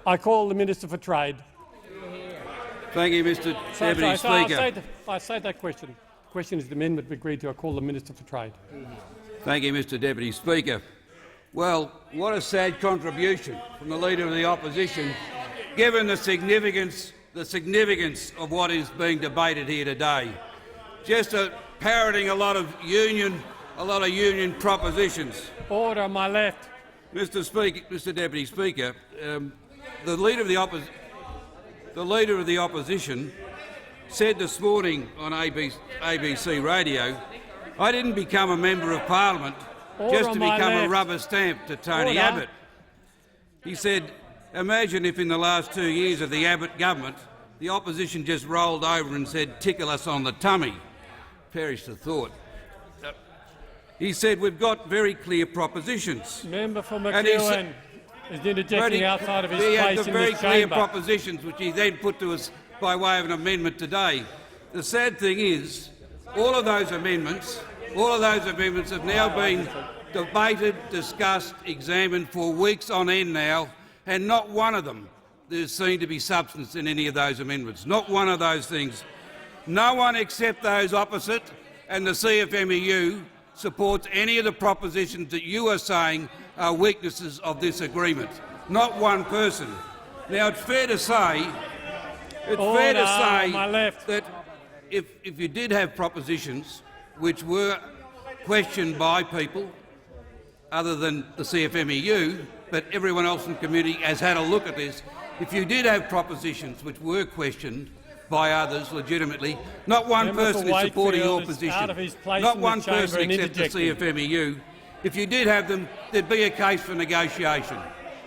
I call the Minister for Trade. Thank you, Mr Deputy Speaker. I say that question. The question is the amendment we agreed to. I call the Minister for Trade. Thank you, Mr Deputy Speaker. Well, what a sad contribution from the Leader of the Opposition, given the significance of what is being debated here today. Just parroting a lot of union propositions. Order on my left. Mr Deputy Speaker, the Leader of the Opposition said this morning on ABC Radio, "I didn't become a member of Parliament just to become a rubber stamp to Tony Abbott." He said, "Imagine if in the last 2 years of the Abbott government the opposition just rolled over and said, 'Tickle us on the tummy.'" Perish the thought. He said, "We've got very clear propositions." Member for McEwen is interjecting outside of his place in this chamber. He had the very clear propositions which he then put to us by way of an amendment today. The sad thing is, all of those amendments have now been debated, discussed, examined for weeks on end now, and not one of them there's seen to be substance in any of those amendments. Not one of those things. No one except those opposite and the CFMEU supports any of the propositions that you are saying are weaknesses of this agreement. Not one person. Now, it's fair to say that if you did have propositions which were questioned by people other than the CFMEU, but everyone else in the community has had a look at this, if you did have propositions which were questioned by others legitimately, not one person is supporting your position, not one person except the CFMEU. If you did have them, there'd be a case for negotiation.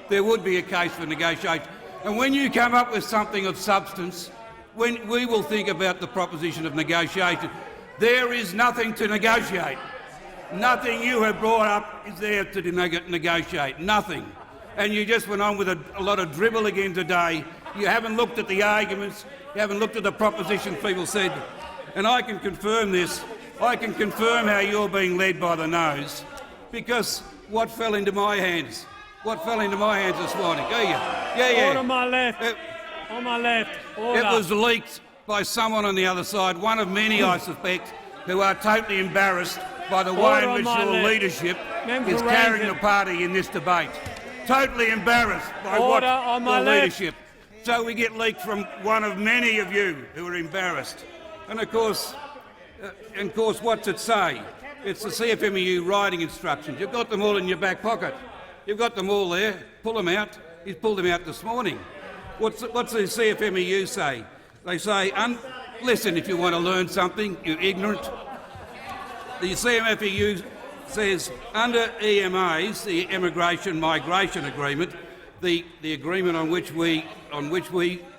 There would be a case for negotiation. And when you come up with something of substance, when we will think about the proposition of negotiation, there is nothing to negotiate. Nothing you have brought up is there to negotiate. Nothing. And you just went on with a lot of dribble again today. You haven't looked at the arguments. You haven't looked at the propositions people said. And I can confirm this. I can confirm how you're being led by the nose, because what fell into my hands? What fell into my hands this morning? Yeah. Order on my left. On my left. Order. It was leaked by someone on the other side, one of many, I suspect, who are totally embarrassed by the way in which your leadership is carrying the party in this debate. Totally embarrassed by your leadership. So we get leaked from one of many of you who are embarrassed. And of course, what's it say? It's the CFMEU writing instructions. You've got them all in your back pocket. You've got them all there. Pull them out. He's pulled them out this morning. What's the CFMEU say? They say, listen, if you want to learn something, you're ignorant. The CFMEU says under EMAs, the Immigration Migration Agreement, the agreement on which we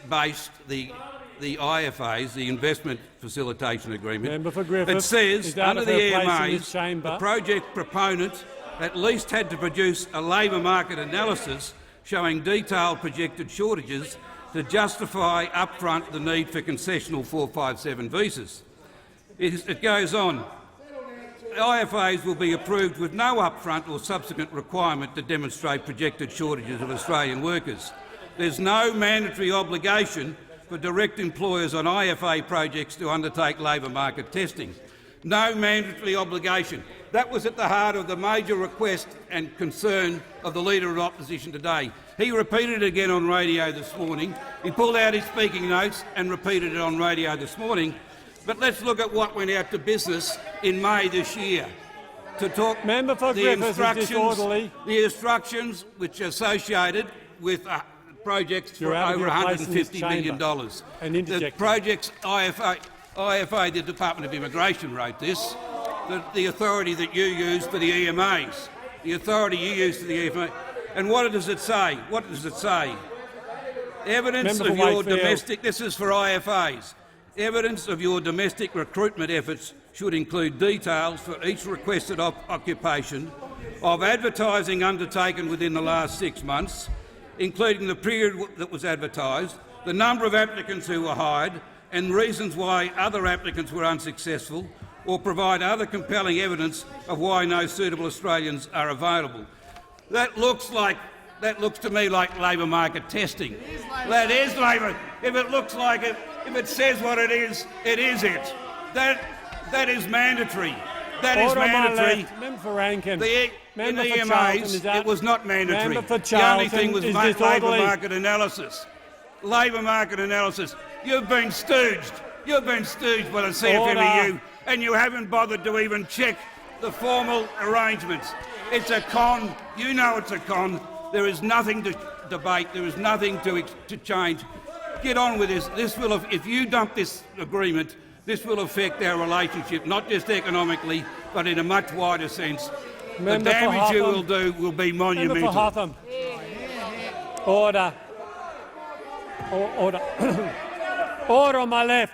based the IFAs, the Investment Facilitation Agreement, it says under the EMAs, the project proponent at least had to produce a labour market analysis showing detailed projected shortages to justify upfront the need for concessional 457 visas. It goes on. IFAs will be approved with no upfront or subsequent requirement to demonstrate projected shortages of Australian workers. There's no mandatory obligation for direct employers on IFA projects to undertake labour market testing. No mandatory obligation. That was at the heart of the major request and concern of the Leader of the Opposition today. He repeated it again on radio this morning. He pulled out his speaking notes and repeated it on radio this morning. But let's look at what went out to business in May this year to talk the instructions which are associated with projects for over $150 million. The projects IFA, the Department of Immigration wrote this, the authority that you use for the EMAs, the authority you use for the EMA. And what does it say? What does it say? Evidence of your domestic, this is for IFAs, evidence of your domestic recruitment efforts should include details for each requested occupation of advertising undertaken within the last 6 months, including the period that was advertised, the number of applicants who were hired and reasons why other applicants were unsuccessful, or provide other compelling evidence of why no suitable Australians are available. That looks like That looks to me like labour market testing. That is Labor. If it looks like it, if it says what it is it. That is mandatory. That is mandatory. Member for Rankin. In the EMAs, it was not mandatory. The only thing was labour market analysis. Labour market analysis. You've been stooged. You've been stooged by the CFMEU, and you haven't bothered to even check the formal arrangements. It's a con. You know it's a con. There is nothing to debate. There is nothing to change. Get on with this. This will, if you dump this agreement, this will affect our relationship, not just economically, but in a much wider sense. The damage you will do will be monumental. Order. Order. Order on my left.